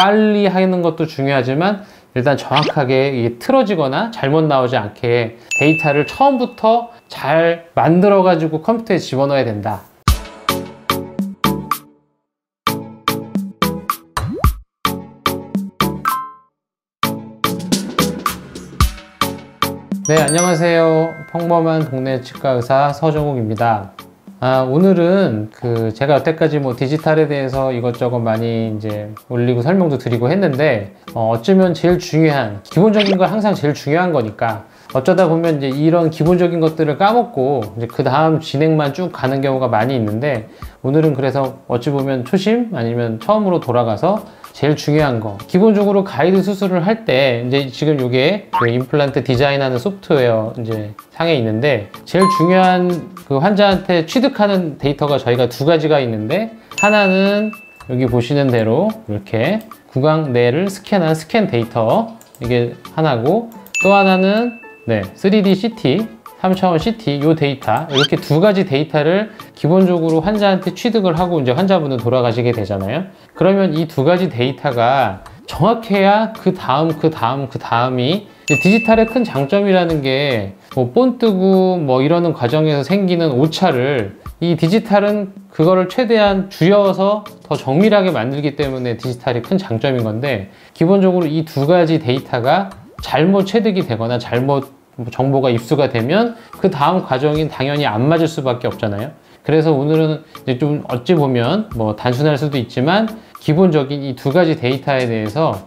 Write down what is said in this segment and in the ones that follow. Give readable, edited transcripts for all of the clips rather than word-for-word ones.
빨리 하는 것도 중요하지만 일단 정확하게 이게 틀어지거나 잘못 나오지 않게 데이터를 처음부터 잘 만들어 가지고 컴퓨터에 집어넣어야 된다. 네, 안녕하세요. 평범한 동네 치과 의사 서정욱입니다. 오늘은 제가 여태까지 디지털에 대해서 이것저것 많이 이제 올리고 설명도 드리고 했는데, 어쩌면 제일 중요한, 기본적인 거 항상 제일 중요한 거니까, 어쩌다 보면 이제 이런 기본적인 것들을 까먹고, 이제 그 다음 진행만 쭉 가는 경우가 많이 있는데, 오늘은 그래서 어찌 보면 초심 아니면 처음으로 돌아가서 제일 중요한 거, 기본적으로 가이드 수술을 할 때 이제 지금 이게 임플란트 디자인하는 소프트웨어 이제 상에 있는데, 제일 중요한 그 환자한테 취득하는 데이터가 저희가 두 가지가 있는데, 하나는 여기 보시는 대로 이렇게 구강 내를 스캔한 스캔 데이터, 이게 하나고, 또 하나는 3D CT 3차원 CT 요 데이터, 이렇게 두 가지 데이터를 기본적으로 환자한테 취득을 하고 이제 환자분은 돌아가시게 되잖아요. 그러면 이 두 가지 데이터가 정확해야 그 다음이 디지털의 큰 장점이라는 게 본 뜨고 이러는 과정에서 생기는 오차를 이 디지털은 그거를 최대한 줄여서 더 정밀하게 만들기 때문에 디지털이 큰 장점인 건데, 기본적으로 이 두 가지 데이터가 잘못 체득이 되거나 잘못 정보가 입수가 되면 그 다음 과정이 당연히 안 맞을 수밖에 없잖아요. 그래서 오늘은 이제 좀 어찌 보면 단순할 수도 있지만 기본적인 이 두 가지 데이터에 대해서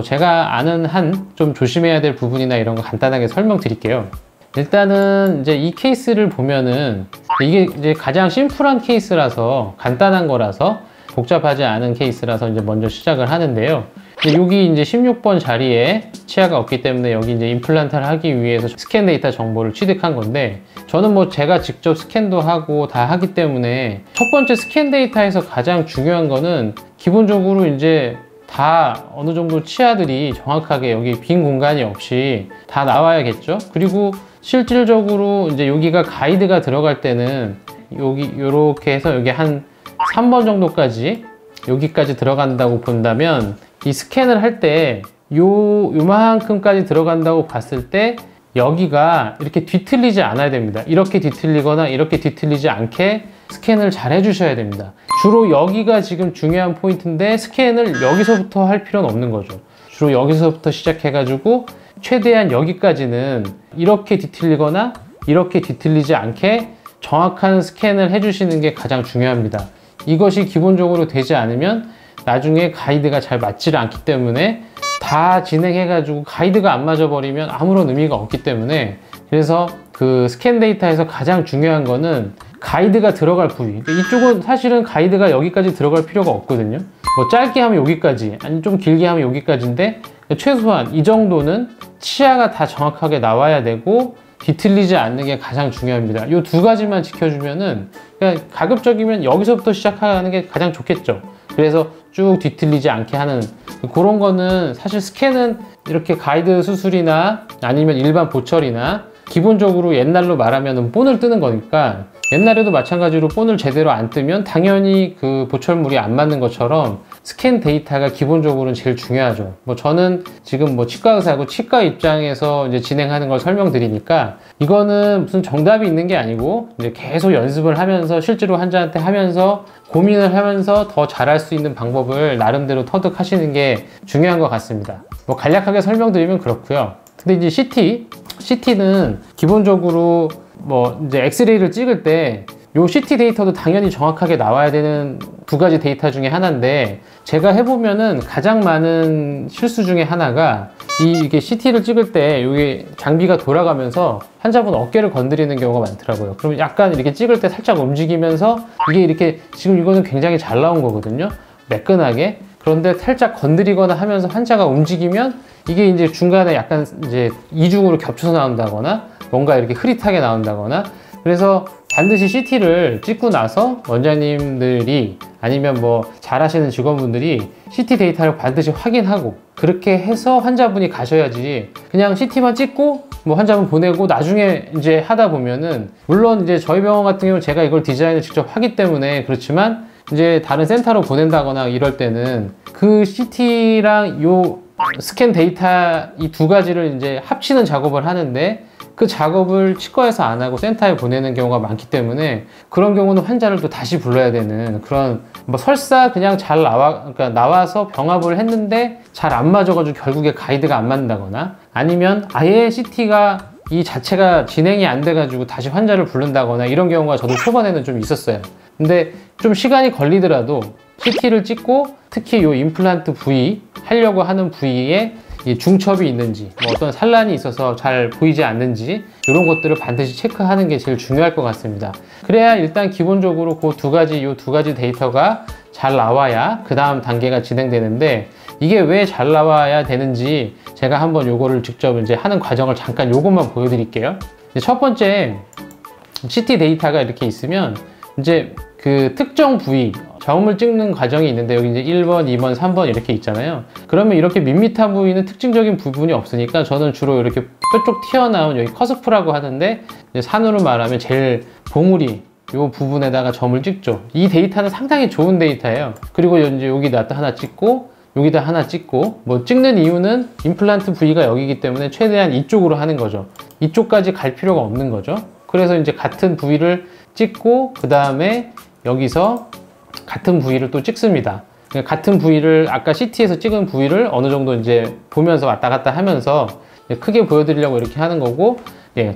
제가 아는 한 좀 조심해야 될 부분이나 이런 거 간단하게 설명드릴게요. 일단은 이제 이 케이스를 보면은 이게 이제 가장 심플한 케이스라서, 간단한 거라서, 복잡하지 않은 케이스라서 이제 먼저 시작을 하는데요. 여기 이제 16번 자리에 치아가 없기 때문에 여기 이제 임플란트를 하기 위해서 스캔 데이터 정보를 취득한 건데, 저는 제가 직접 스캔도 하고 다 하기 때문에 첫 번째 스캔 데이터에서 가장 중요한 거는 기본적으로 이제 다 어느 정도 치아들이 정확하게 여기 빈 공간이 없이 다 나와야겠죠. 그리고 실질적으로 이제 여기가 가이드가 들어갈 때는 여기 요렇게 해서 여기 한 3번 정도까지 여기까지 들어간다고 본다면, 이 스캔을 할 때 요만큼까지 들어간다고 봤을 때 여기가 이렇게 뒤틀리지 않아야 됩니다. 이렇게 뒤틀리거나 이렇게 뒤틀리지 않게 스캔을 잘 해주셔야 됩니다. 주로 여기가 지금 중요한 포인트인데 스캔을 여기서부터 할 필요는 없는 거죠. 주로 여기서부터 시작해가지고 최대한 여기까지는 이렇게 뒤틀리거나 이렇게 뒤틀리지 않게 정확한 스캔을 해주시는 게 가장 중요합니다. 이것이 기본적으로 되지 않으면 나중에 가이드가 잘 맞지를 않기 때문에, 다 진행해가지고 가이드가 안 맞아버리면 아무런 의미가 없기 때문에, 그래서 그 스캔 데이터에서 가장 중요한 거는 가이드가 들어갈 부위. 이쪽은 사실은 가이드가 여기까지 들어갈 필요가 없거든요. 짧게 하면 여기까지, 아니 좀 길게 하면 여기까지인데, 최소한 이 정도는 치아가 다 정확하게 나와야 되고 뒤틀리지 않는 게 가장 중요합니다. 이 두 가지만 지켜주면은, 그냥 가급적이면 여기서부터 시작하는 게 가장 좋겠죠. 그래서 쭉 뒤틀리지 않게 하는 그런 거는, 사실 스캔은 이렇게 가이드 수술이나 아니면 일반 보철이나 기본적으로 옛날로 말하면 본을 뜨는 거니까, 옛날에도 마찬가지로 본을 제대로 안 뜨면 당연히 그 보철물이 안 맞는 것처럼 스캔 데이터가 기본적으로는 제일 중요하죠. 저는 지금 치과 의사고 치과 입장에서 이제 진행하는 걸 설명드리니까, 이거는 무슨 정답이 있는 게 아니고 이제 계속 연습을 하면서 실제로 환자한테 하면서 고민을 하면서 더 잘할 수 있는 방법을 나름대로 터득하시는 게 중요한 것 같습니다. 간략하게 설명드리면 그렇고요. 근데 이제 CT는 기본적으로 이제 엑스레이를 찍을 때 요 CT 데이터도 당연히 정확하게 나와야 되는 두 가지 데이터 중에 하나인데, 제가 해보면은 가장 많은 실수 중에 하나가 이게 CT를 찍을 때 여기 장비가 돌아가면서 환자분 어깨를 건드리는 경우가 많더라고요. 그러면 약간 이렇게 찍을 때 살짝 움직이면서, 이게 이렇게 지금 이거는 굉장히 잘 나온 거거든요. 매끈하게. 그런데 살짝 건드리거나 하면서 환자가 움직이면 이게 이제 중간에 약간 이제 이중으로 겹쳐서 나온다거나 뭔가 이렇게 흐릿하게 나온다거나, 그래서 반드시 CT를 찍고 나서 원장님들이 아니면 잘하시는 직원분들이 CT 데이터를 반드시 확인하고, 그렇게 해서 환자분이 가셔야지 그냥 CT만 찍고 환자분 보내고 나중에 이제 하다 보면은, 물론 이제 저희 병원 같은 경우는 제가 이걸 디자인을 직접 하기 때문에 그렇지만, 이제 다른 센터로 보낸다거나 이럴 때는 그 CT랑 요 스캔 데이터 이 두 가지를 이제 합치는 작업을 하는데 그 작업을 치과에서 안 하고 센터에 보내는 경우가 많기 때문에 그런 경우는 환자를 또 다시 불러야 되는 그런 뭐 설사 그냥 잘 그러니까 나와서 병합을 했는데 잘 안 맞아가지고 결국에 가이드가 안 맞는다거나 아니면 아예 CT가 이 자체가 진행이 안 돼가지고 다시 환자를 부른다거나 이런 경우가 저도 초반에는 좀 있었어요. 근데 좀 시간이 걸리더라도 CT를 찍고 특히 이 임플란트 부위 하려고 하는 부위에 이 중첩이 있는지 뭐 어떤 산란이 있어서 잘 보이지 않는지 이런 것들을 반드시 체크하는 게 제일 중요할 것 같습니다. 그래야 일단 기본적으로 그 이 두 가지 데이터가 잘 나와야 그 다음 단계가 진행되는데 이게 왜 잘 나와야 되는지 제가 한번 요거를 직접 이제 하는 과정을 잠깐 요것만 보여드릴게요. 첫 번째 CT 데이터가 이렇게 있으면 이제 그 특정 부위 점을 찍는 과정이 있는데 여기 이제 1번, 2번, 3번 이렇게 있잖아요. 그러면 이렇게 밋밋한 부위는 특징적인 부분이 없으니까 저는 주로 이렇게 뾰족 튀어나온 여기 커스프라고 하는데 이제 산으로 말하면 제일 봉우리 이 부분에다가 점을 찍죠. 이 데이터는 상당히 좋은 데이터예요. 그리고 이제 여기다 하나 찍고 여기다 하나 찍고 뭐 찍는 이유는 임플란트 부위가 여기기 때문에 최대한 이쪽으로 하는 거죠. 이쪽까지 갈 필요가 없는 거죠. 그래서 이제 같은 부위를 찍고 그 다음에 여기서 같은 부위를 또 찍습니다. 같은 부위를 아까 CT에서 찍은 부위를 어느 정도 이제 보면서 왔다 갔다 하면서 크게 보여드리려고 이렇게 하는 거고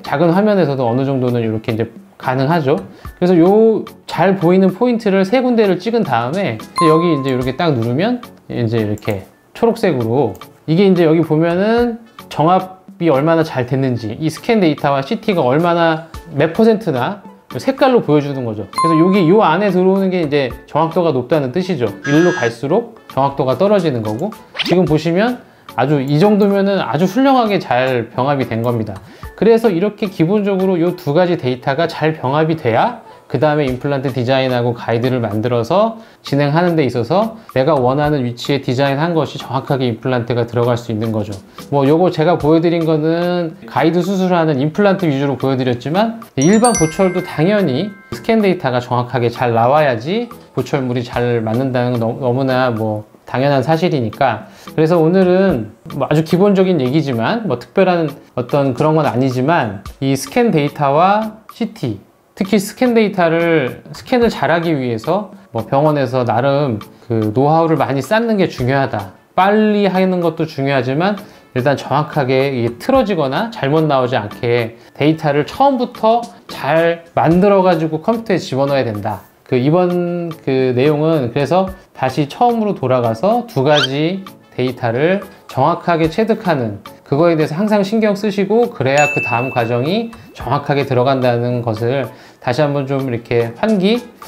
작은 화면에서도 어느 정도는 이렇게 이제 가능하죠. 그래서 요 잘 보이는 포인트를 세 군데를 찍은 다음에 여기 이제 이렇게 딱 누르면 이제 이렇게 초록색으로 이게 이제 여기 보면은 정합이 얼마나 잘 됐는지 이 스캔 데이터와 CT가 얼마나 몇 %나 색깔로 보여주는 거죠. 그래서 여기 요 안에 들어오는 게 이제 정확도가 높다는 뜻이죠. 일로 갈수록 정확도가 떨어지는 거고 지금 보시면 아주 이 정도면은 아주 훌륭하게 잘 병합이 된 겁니다. 그래서 이렇게 기본적으로 요 두 가지 데이터가 잘 병합이 돼야 그 다음에 임플란트 디자인하고 가이드를 만들어서 진행하는 데 있어서 내가 원하는 위치에 디자인한 것이 정확하게 임플란트가 들어갈 수 있는 거죠. 뭐 요거 제가 보여드린 거는 가이드 수술하는 임플란트 위주로 보여드렸지만 일반 보철도 당연히 스캔 데이터가 정확하게 잘 나와야지 보철물이 잘 맞는다는 건 너무나 뭐 당연한 사실이니까 그래서 오늘은 뭐 아주 기본적인 얘기지만 뭐 특별한 어떤 그런 건 아니지만 이 스캔 데이터와 CT 특히 스캔 데이터를 스캔을 잘하기 위해서 뭐 병원에서 나름 그 노하우를 많이 쌓는 게 중요하다. 빨리 하는 것도 중요하지만 일단 정확하게 이게 틀어지거나 잘못 나오지 않게 데이터를 처음부터 잘 만들어 가지고 컴퓨터에 집어넣어야 된다. 이번 내용은 그래서 다시 처음으로 돌아가서 두 가지 데이터를 정확하게 체득하는 그거에 대해서 항상 신경 쓰시고 그래야 그 다음 과정이 정확하게 들어간다는 것을 다시 한번 좀 이렇게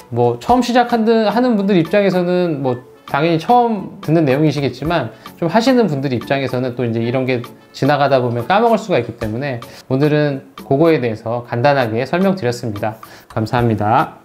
뭐 처음 시작하는 분들 입장에서는 뭐 당연히 처음 듣는 내용이시겠지만 좀 하시는 분들 입장에서는 또 이제 이런 게 지나가다 보면 까먹을 수가 있기 때문에 오늘은 그거에 대해서 간단하게 설명드렸습니다. 감사합니다.